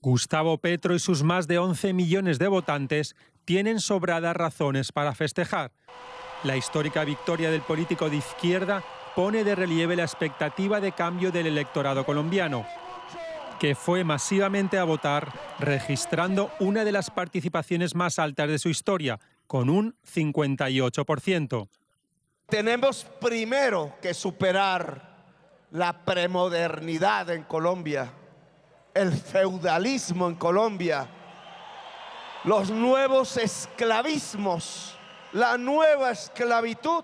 Gustavo Petro y sus más de 11 millones de votantes tienen sobradas razones para festejar. La histórica victoria del político de izquierda pone de relieve la expectativa de cambio del electorado colombiano, que fue masivamente a votar, registrando una de las participaciones más altas de su historia, con un 58%. Tenemos primero que superar la premodernidad en Colombia, el feudalismo en Colombia, los nuevos esclavismos, la nueva esclavitud.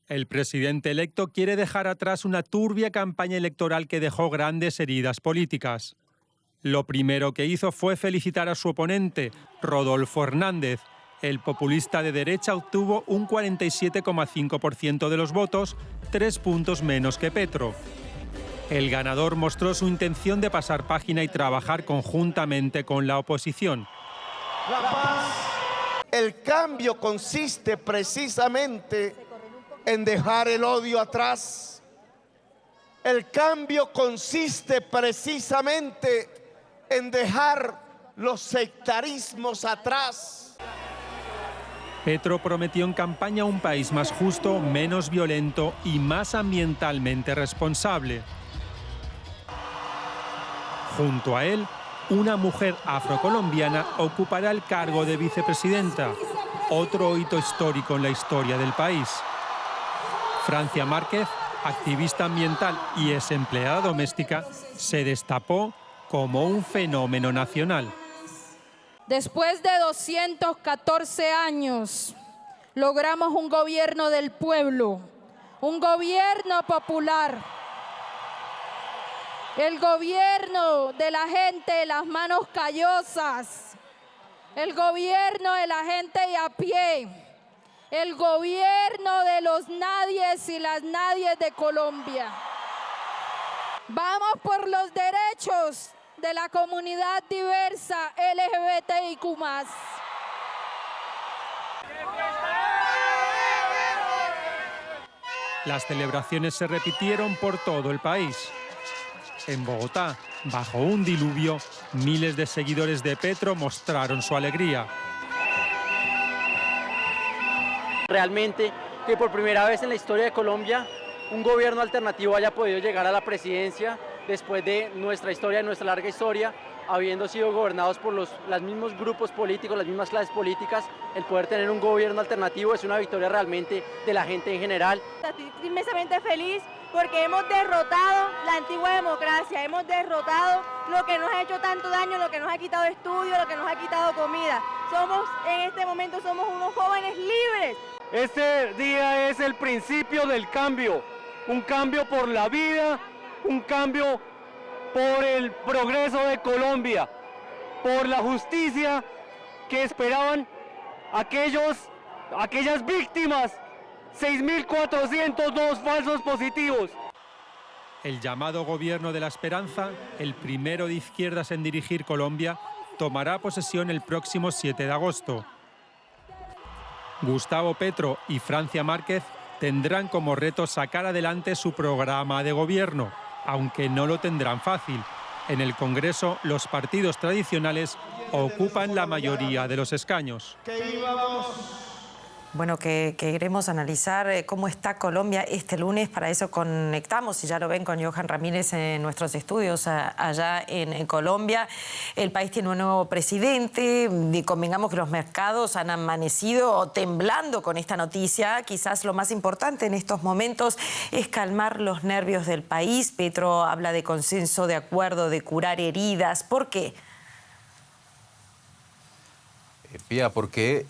El presidente electo quiere dejar atrás una turbia campaña electoral que dejó grandes heridas políticas. Lo primero que hizo fue felicitar a su oponente, Rodolfo Hernández. El populista de derecha obtuvo un 47,5% de los votos, 3 puntos menos que Petro. El ganador mostró su intención de pasar página y trabajar conjuntamente con la oposición. La paz. El cambio consiste precisamente en dejar el odio atrás. El cambio consiste precisamente en dejar los sectarismos atrás. Petro prometió en campaña un país más justo, menos violento y más ambientalmente responsable. Junto a él, una mujer afrocolombiana ocupará el cargo de vicepresidenta, otro hito histórico en la historia del país. Francia Márquez, activista ambiental y ex empleada doméstica, se destapó como un fenómeno nacional. Después de 214 años, logramos un gobierno del pueblo, un gobierno popular, el gobierno de la gente de las manos callosas, el gobierno de la gente de a pie, el gobierno de los nadies y las nadies de Colombia. Vamos por los derechos de la comunidad diversa LGBTIQ+. Las celebraciones se repitieron por todo el país. En Bogotá, bajo un diluvio, miles de seguidores de Petro mostraron su alegría. Realmente que por primera vez en la historia de Colombia un gobierno alternativo haya podido llegar a la presidencia después de nuestra larga historia, habiendo sido gobernados por los mismos grupos políticos, las mismas clases políticas. El poder tener un gobierno alternativo es una victoria realmente de la gente en general. Estoy inmensamente feliz porque hemos derrotado la antigua democracia, hemos derrotado lo que nos ha hecho tanto daño, lo que nos ha quitado estudio, lo que nos ha quitado comida. En este momento somos unos jóvenes libres. Este día es el principio del cambio, un cambio por la vida, un cambio por el progreso de Colombia, por la justicia que esperaban aquellas víctimas, 6.402 falsos positivos. El llamado Gobierno de la Esperanza, el primero de izquierdas en dirigir Colombia, tomará posesión el próximo 7 de agosto. Gustavo Petro y Francia Márquez tendrán como reto sacar adelante su programa de gobierno, aunque no lo tendrán fácil. En el Congreso, los partidos tradicionales ocupan la mayoría de los escaños. Bueno, que queremos analizar cómo está Colombia este lunes. Para eso conectamos, y ya lo ven, con Johan Ramírez en nuestros estudios allá en Colombia. El país tiene un nuevo presidente y convengamos que los mercados han amanecido temblando con esta noticia. Quizás lo más importante en estos momentos es calmar los nervios del país. Petro habla de consenso, de acuerdo, de curar heridas. ¿Por qué? Pía, porque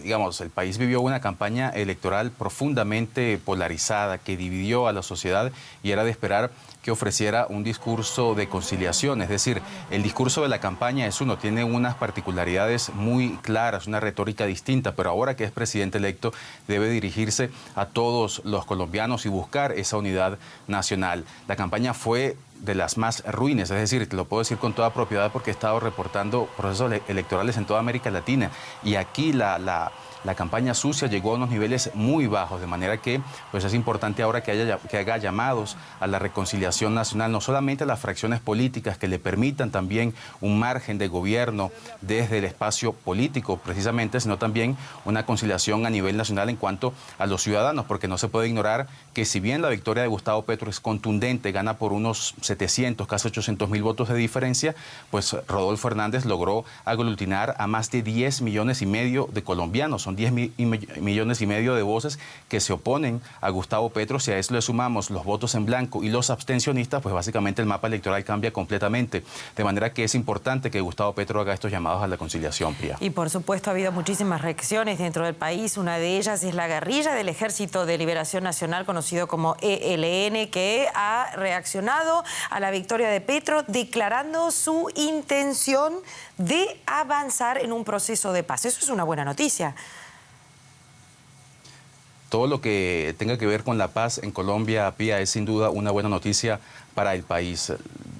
digamos, el país vivió una campaña electoral profundamente polarizada que dividió a la sociedad y era de esperar que ofreciera un discurso de conciliación. Es decir, el discurso de la campaña tiene unas particularidades muy claras, una retórica distinta, pero ahora que es presidente electo debe dirigirse a todos los colombianos y buscar esa unidad nacional. La campaña fue de las más ruines, es decir, te lo puedo decir con toda propiedad porque he estado reportando procesos electorales en toda América Latina y aquí la la campaña sucia llegó a unos niveles muy bajos, de manera que pues es importante ahora que haga llamados a la reconciliación nacional, no solamente a las fracciones políticas que le permitan también un margen de gobierno desde el espacio político precisamente, sino también una conciliación a nivel nacional en cuanto a los ciudadanos, porque no se puede ignorar que si bien la victoria de Gustavo Petro es contundente, gana por unos 700, casi 800.000 votos de diferencia, pues Rodolfo Hernández logró aglutinar a más de 10 millones y medio de colombianos. Son 10 millones y medio de voces que se oponen a Gustavo Petro. Si a eso le sumamos los votos en blanco y los abstencionistas, pues básicamente el mapa electoral cambia completamente. De manera que es importante que Gustavo Petro haga estos llamados a la conciliación, Pía. Y por supuesto ha habido muchísimas reacciones dentro del país. Una de ellas es la guerrilla del Ejército de Liberación Nacional, conocido como ELN, que ha reaccionado a la victoria de Petro, declarando su intención de avanzar en un proceso de paz. Eso es una buena noticia. Todo lo que tenga que ver con la paz en Colombia, Pía, es sin duda una buena noticia para el país.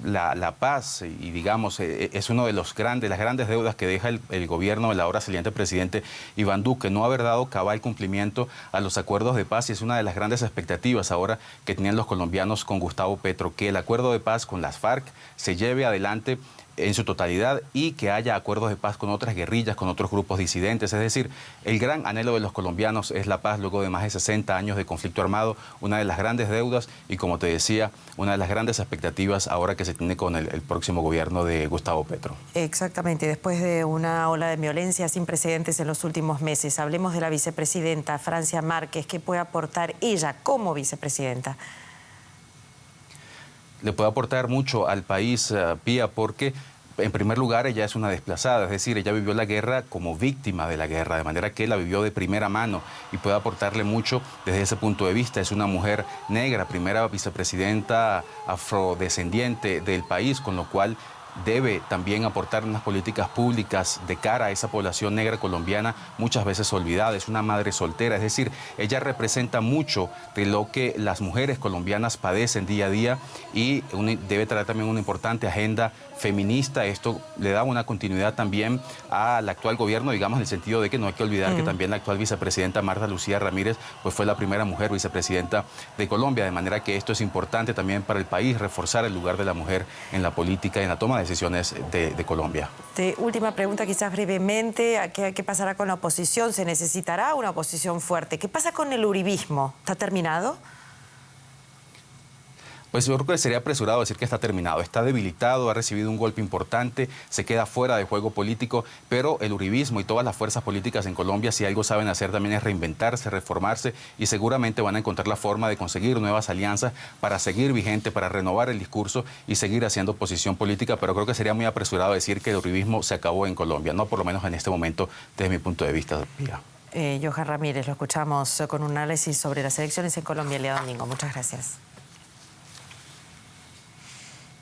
La paz, y digamos, es una de las grandes deudas que deja el gobierno del ahora saliente presidente Iván Duque, no haber dado cabal cumplimiento a los acuerdos de paz, y es una de las grandes expectativas ahora que tenían los colombianos con Gustavo Petro, que el acuerdo de paz con las FARC se lleve adelante en su totalidad y que haya acuerdos de paz con otras guerrillas, con otros grupos disidentes. Es decir, el gran anhelo de los colombianos es la paz luego de más de 60 años de conflicto armado, una de las grandes deudas y, como te decía, una de las grandes expectativas ahora que se tiene con el próximo gobierno de Gustavo Petro. Exactamente, después de una ola de violencia sin precedentes en los últimos meses, hablemos de la vicepresidenta Francia Márquez. ¿Qué puede aportar ella como vicepresidenta? Le puede aportar mucho al país, Pía, porque en primer lugar ella es una desplazada, es decir, ella vivió la guerra como víctima de la guerra, de manera que la vivió de primera mano y puede aportarle mucho desde ese punto de vista. Es una mujer negra, primera vicepresidenta afrodescendiente del país, con lo cual debe también aportar unas políticas públicas de cara a esa población negra colombiana muchas veces olvidada. Es una madre soltera, es decir, ella representa mucho de lo que las mujeres colombianas padecen día a día y debe traer también una importante agenda feminista. Esto le da una continuidad también al actual gobierno, digamos, en el sentido de que no hay que olvidar que también la actual vicepresidenta Marta Lucía Ramírez pues fue la primera mujer vicepresidenta de Colombia, de manera que esto es importante también para el país, reforzar el lugar de la mujer en la política y en la toma de decisiones de Colombia. Última pregunta, quizás brevemente, ¿qué pasará con la oposición? ¿Se necesitará una oposición fuerte? ¿Qué pasa con el uribismo? ¿Está terminado? Pues yo creo que sería apresurado decir que está terminado. Está debilitado, ha recibido un golpe importante, se queda fuera de juego político, pero el uribismo y todas las fuerzas políticas en Colombia, si algo saben hacer también es reinventarse, reformarse, y seguramente van a encontrar la forma de conseguir nuevas alianzas para seguir vigente, para renovar el discurso y seguir haciendo oposición política, pero creo que sería muy apresurado decir que el uribismo se acabó en Colombia, no por lo menos en este momento desde mi punto de vista. Johan Ramírez, lo escuchamos con un análisis sobre las elecciones en Colombia el día domingo. Muchas gracias.